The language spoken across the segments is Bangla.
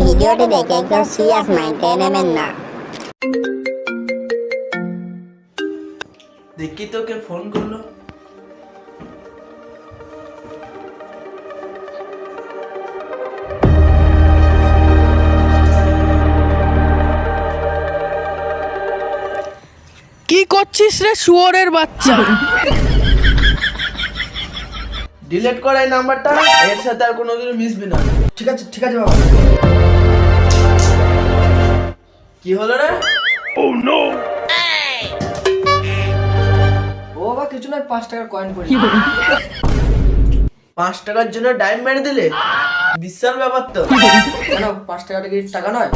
ভিডিওটি দেখে কেউ সিরিয়াস মাইন্ডে নেবেন না। দেখি তোকে ফোন করলো। কি করছিস রে শুয়োরের বাচ্চা? ডিলিট কর এই নাম্বারটা, এর সাথে আর কোনোদিনও মিশবি না। ঠিক আছে ঠিক আছে বাবা। কি হলো রে? ও বাবা কিছু নয়, 5 টাকার কয়েন করি। 5 টাকার জন্য ডাইম মেরে দিলে? বিশাল ব্যাপার তো। কেন 5 টাকাটা কি টাকা নয়?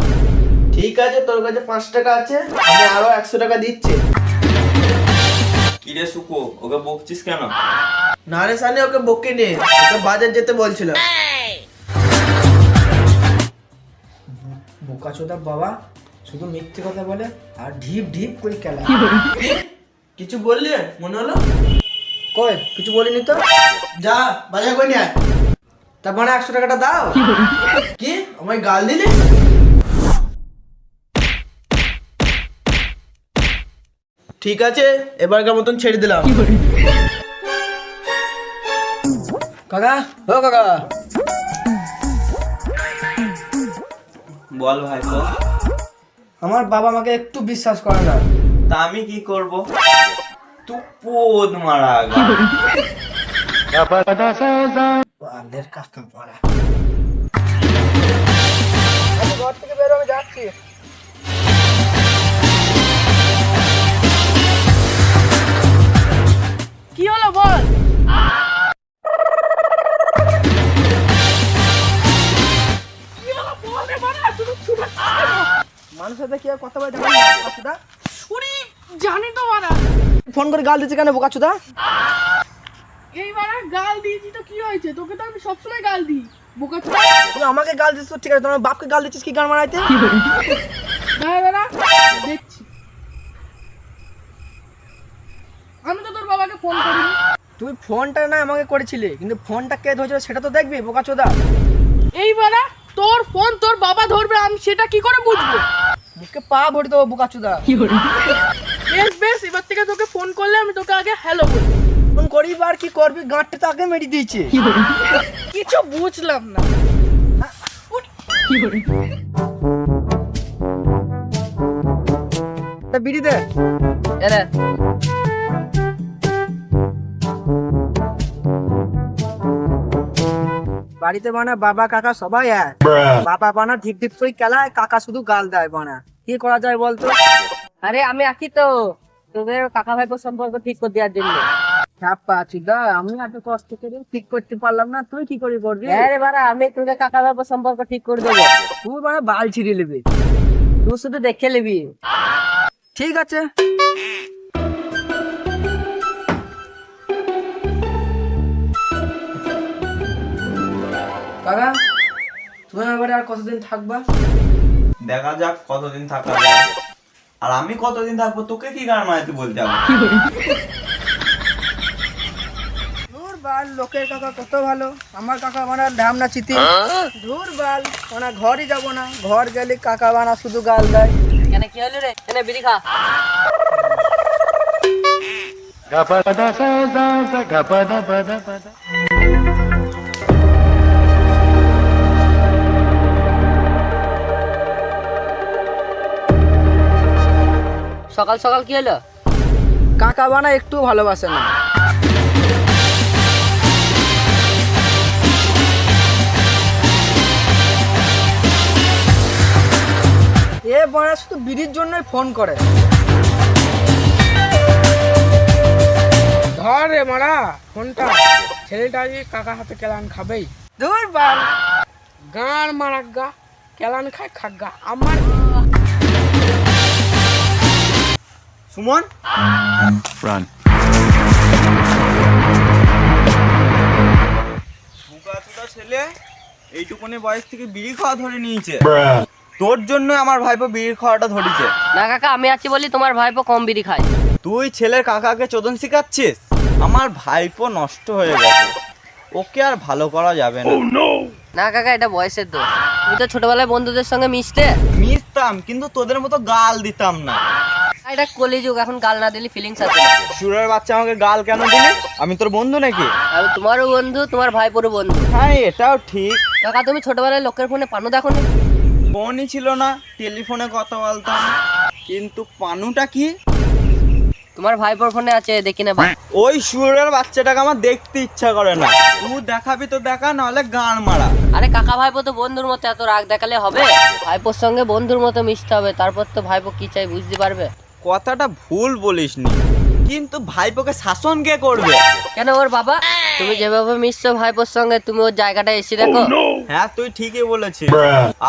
ঠিক আছে, তোর কাছে 5 টাকা আছে, আমি আরো 100 টাকা দিচ্ছি। কিরে সুকো, ওকে বকছিস কেন? না রে সানি, ওকে বকে নে, ওকে বাজার যেতে বলছিলাম। বোকাচোদা বাবা, শুধু মিথ্যে কথা বলে আর ঢিপ ঢিপ করে খেলা। কিছু বললি মনে হলো? কই কিছু বলিনি তো। যা বাজার করে নিয়ে আয়। তার মানে 100 টাকাটা দাও। কি আমায় গাল দিলি? ঠিক আছে, এবারকার মতন ছেড়ে দিলাম। কাকা, ও কাকা, বল ভাই তো। আমার বাবা আমাকে একটু বিশ্বাস করে না। তা আমি কি করব? তুই পোদ মারা গা। বালের কাকা পড়া। আমি ঘর থেকে বেরো, আমি যাচ্ছি। কি হলো বল? কি হলো বল রে বাড়া, তুই চুপ কর। মানুষের সাথে কি আর কথা বলে জানেন না বোকাচোদা? উনি জানি তো বাড়া। ফোন করে গাল দিচ্ছে কেন বোকাচোদা? এই বাড়া গাল দিয়েছি তো কি হয়েছে? তোকে তো আমি সবসময় গাল দিই বোকা চোদা। তুই আমাকে গাল দিচ্ছিস তো ঠিক আছে, তোমার বাপকে গাল দিচ্ছিস কি গান মারাইতে? দাঁড়া দাঁড়া দেখছি। আমি তো তোর বাবাকে ফোন করিনি। তুই ফোনটা না আমাকে করেছিলি, কিন্তু ফোনটা কে ধরেছিল সেটা তো দেখবি বোকাচোদা। এই বাড়া তোর ফোন তোর বাবা ধরবে, আমি সেটা কি করে বুঝবো? মুখে পা ভরে দেবো বোকাচোদা। বেশ বেশ, এবার থেকে তোকে ফোন করলে আমি তোকে আগে হ্যালো বলবো। ফোন করি আর কি করবি, গাঁটটা তো আগে মেরে দিয়েছে। কিছু বুঝলাম না। তা বিড়ি দে। বাড়িতে বানা বাবা কাকা সবাই এক। বাবা বানা ঢিপ ঢিপ করে খেলায়, কাকা শুধু গাল দেয় বানা। কি করা যায় বলতো? আরে আমি আছি তো তোদের কাকা ভাইপোর সম্পর্ক ঠিক করে দেওয়ার জন্য। আমি এত কষ্ট করে ঠিক করতে পারলাম না, তুই কি করে করবি? হ্যাঁ রে বাড়া, আমি তোদের কাকা ভাইপোর সম্পর্ক ঠিক করে দেবো। তুই মানে বাল ছিঁড়ে নেবে। তুই শুধু দেখে নিবি। ঠিক আছে। কাকা, তুমি এবারে আর কতদিন থাকবা? দেখা যাক কতদিন থাকা যায়। আর আমি কতদিন থাকবো, তোকে কি গান মারাইতে বলতে হবে? ধুর বাল, লোকের কাকা কত ভালো, আমার কাকা বানা ঢামনা চিতি। ধুর বাল, ওনা ঘরই যাব না, ঘর গেলে কাকা বানা শুধু গাল দেয়। কেন কি হলো রে? এনে বিড়ি খা। সকাল সকাল কি হলো? কাকা বানা একটু ভালোবাসে না। এ বানা শুধু বিড়ির জন্যই ফোন করে। ধর রে মারা ফোনটা, ছেলেটা আজকে কাকা হাতে কেলান খাবেই। ধুর বাল, গান মারাক গা, কেলান খায় খাক গা। আমার সুমন, বোকাচোদা ছেলে এইটুকুনি বয়স থেকে বিড়ি খাওয়া ধরে নিয়েছে। তোর জন্য আমার ভাইপো বিড়ি খাওয়াটা ধরেছে। না কাকা, আমি আছি বলি তোমার ভাইপো কম বিড়ি খায়। তুই ছেলের কাকাকে চোদন শিখাচ্ছিস। আমার ভাইপো নষ্ট হয়ে গেছে, ও ওকে আর ভালো করা যাবে না। না কাকা, এটা বয়সের দোষ। তুমি তো ছোটবেলায় বন্ধুদের সঙ্গে মিশতে। মিশতাম, কিন্তু তোদের মতো গাল দিতাম না। এটা কলিযুগ, এখন গাল না দিলে ফিলিংস আছে না। সুরের বাচ্চা আমাকে গাল কেন দিলি? আমি তোর বন্ধু নাকি? আমি তোমারও বন্ধু, তোমার ভাইপোরও বন্ধু। হ্যাঁ, এটাও ঠিক। কাকা, তুমি ছোটবেলায় লোকের ফোনে পানু দেখোনি? ফোনই ছিল না, টেলিফোনে কথা বলতাম। কিন্তু পানুটা কি? তোমার ভাইপোর ফোনে আছে, দেখি না। ওই সুরের বাচ্চাটাকে আমার দেখতে ইচ্ছা করে না। তুই দেখাবি তো দেখা, নাহলে গান মারা। আরে কাকা ভাইপো তো বন্ধুর মতো, এত রাগ দেখালে হবে? ভাইপোর সঙ্গে বন্ধুর মতো মিশতে হবে, তারপর তো ভাইপো কি চাই বুঝতে পারবে। কথাটা ভুল বলিসনি, কিন্তু ভাইপোকে শাসন কে করবে? কেন, ওর বাবা? তুমি যেভাবে মিশছো ভাইপোর সঙ্গে, তুমি ওর জায়গাটা এসে দেখো। হ্যাঁ, তুই ঠিকই বলেছিস।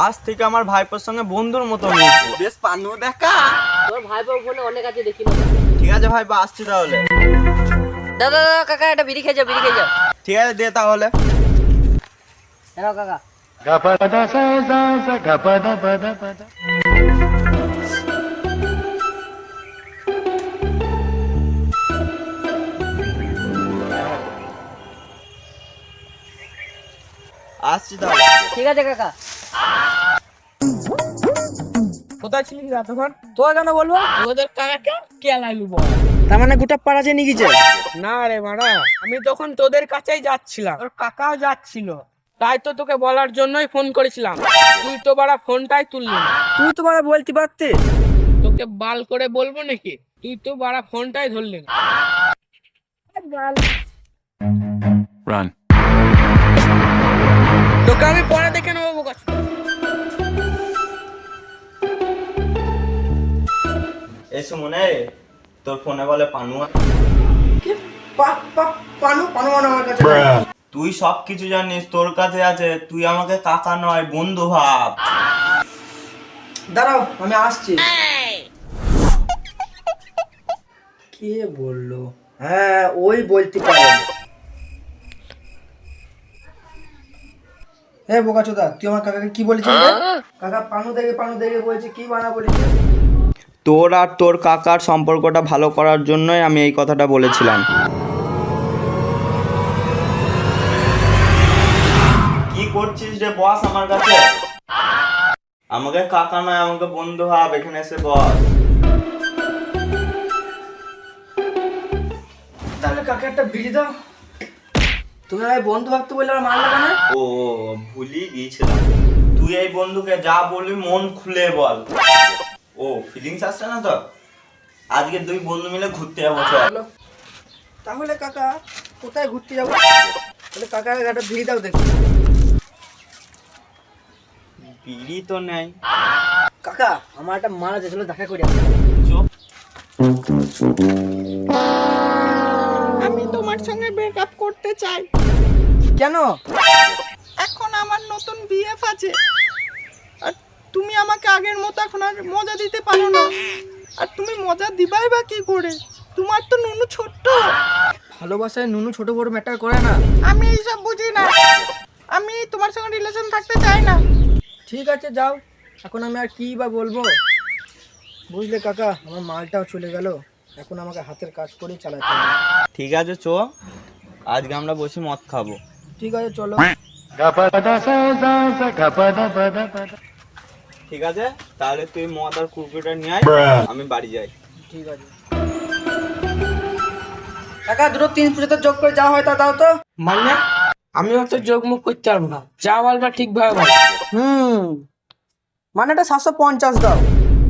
আজ থেকে আমার ভাইপোর সঙ্গে বন্ধুর মতো মিশবো। বেশ, পানু দেখা। তোর ভাইপোর ফোনে অনেক আছে, দেখি না। ঠিক আছে ভাইপো, আসছি তাহলে। দাদা দাদা কাকা, এটা বিড়ি খেয়ে যাও, বিড়ি খেয়ে যাও। ঠিক আছে, দে তাহলে। হ্যাঁ কাকা। আসছি তাহলে। ঠিক আছে কাকা। কোথায় ছিলি এতক্ষণ? তোর কেন বলবো? ওদের কাকাকে কে লাগলো বল? তার মানে গোটা পাড়া জেনে গেছে? না রে মারা, আমি তখন তোদের কাছেই যাচ্ছিলাম, তোর কাকাও যাচ্ছিল, তাই তো তোকে বলার জন্যই ফোন করেছিলাম। তুই তো বাড়া ফোনটাই তুললি না। তুই তো বাড়া বলতে পারতে। তোকে বাল করে বলবো নাকি? তুই তো বাড়া ফোনটাই ধরলি না। Run. তোকে আমি পরে দেখে নেবো বোকা। এসো মনে, তোর ফোনে বলে পানু। পানু পানু মানে আমার কাছে। তুই সবকিছু জানিস, তোর কাছে আছে। তুই আমাকে কাকা নয়, বন্ধু ভাব। দাঁড়াও, আমি আসছি। কে বললো? হ্যাঁ, ওই বলতে পারে। হ্যাঁ বোকাচোদা, তুই আমার কাকাকে কি বলেছিস? কাকা পানু দেখে বলছে, কি বানা বলেছিস? তোর আর তোর কাকার সম্পর্কটা ভালো করার জন্যই আমি এই কথাটা বলেছিলাম। কি করছিস রে বস আমার কাছে? আমাকে কাকা নয়, আমাকে বন্ধু ভাব। এখানে এসে বস। তাহলে কাকা একটা বিড়ি দাও। তুমি আমায় বন্ধু ভাবতে বললে আমার মার লাগা না? ও, ভুলি গিয়েছিলাম। তুই এই বন্ধুকে যা বলবি মন খুলে বল। ও, ফিলিংস আসছে না তো? আজকে দুই বন্ধু মিলে ঘুরতে যাবো, চল। তাহলে কাকা কোথায় ঘুরতে যাবো? তাহলে কাকাকে একটা বিড়ি দাও দেখি। বিড়ি তো নেই। কাকা, আমার একটা মারা যেছিল, দেখা করে আসি। চুপ। আমি তোমার সঙ্গে ব্রেকআপ করতে চাই। কেন? এখন আমার নতুন বিএফ আছে, আর তুমি আমাকে আগের মতো এখন আর মজা দিতে পারো না। আর তুমি মজা দিবাই বা কি করে? তোমার তো নুনু ছোট্ট। ভালোবাসায় নুনু ছোট বড় ম্যাটার করে না। আমি এইসব বুঝি না। আমি তোমার সঙ্গে রিলেশন থাকতে চাই না। ঠিক আছে, যাও। এখন আমি আর কি বা বলবো? বুঝলে কাকা, আমার মালটাও চলে গেল। এখন আমাকে হাতের কাজ করেই চালাতে হবে। ঠিক আছে, চো, আজকে আমরা বসে মদ খাবো। ঠিক আছে, চলো। ঠিক আছে, তাহলে তুই মদ আর কুরকুরিটা নিয়ে আয়, আমি বাড়ি যাই। ঠিক আছে কাকা, দুটো 3 পুজোতে যোগ করে যা হয় তা দাও তো। মানে আমি অত যোগ মুখ করতে পারবো না, যা বলবা ঠিকভাবে বল। মানে এটা 750 দাও।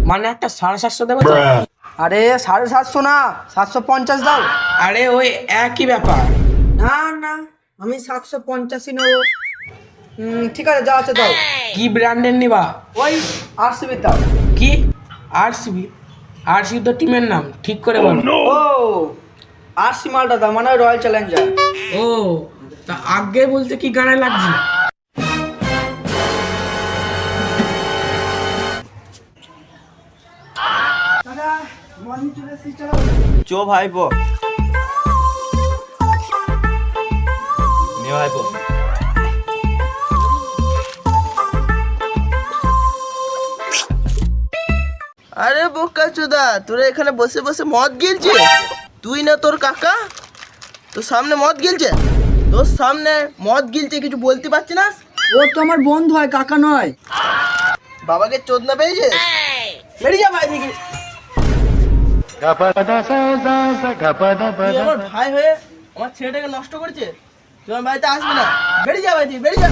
মানে একটা 750 দেবো তো? আরে 750 না, 750 দাও। আরে ওই একই ব্যাপার। না না, আমি 750ই নেবো। ঠিক আছে, যা আছে দাও। কি ব্র্যান্ডের নিবা? ওই RCB দাও। কি আরসিবি? আরসিবি তো টিমের নাম, ঠিক করে বলো। ও, RC মালটা দাও, মানে রয়্যাল চ্যালেঞ্জার। ও, তা আগে বলতে কি গানে লাগছে? দাদা, মর্নিং চলে এসেছি, চলো। চো ভাইপো, নে ভাইপো। আরে বোকা চোদা, তোরা এখানে বসে বসে মদ গিলছিস? তুই না তোর কাকা তোর সামনে মদ গিলছে? তো তোর সামনে মদ গিলছে, কিছু বলতে পারছি না? ও তো আমার বন্ধু হয়, কাকা নয়। বাবাকে চোদনা পেয়েছে, বেরিয়ে যা ভাই থেকে। তুই আমার ভাই হয়ে আমার ছেলেটাকে নষ্ট করেছে, তুই আমার বাড়িতে আসবি না, বেরিয়ে যা ভাই থেকে, বেরিয়ে যা।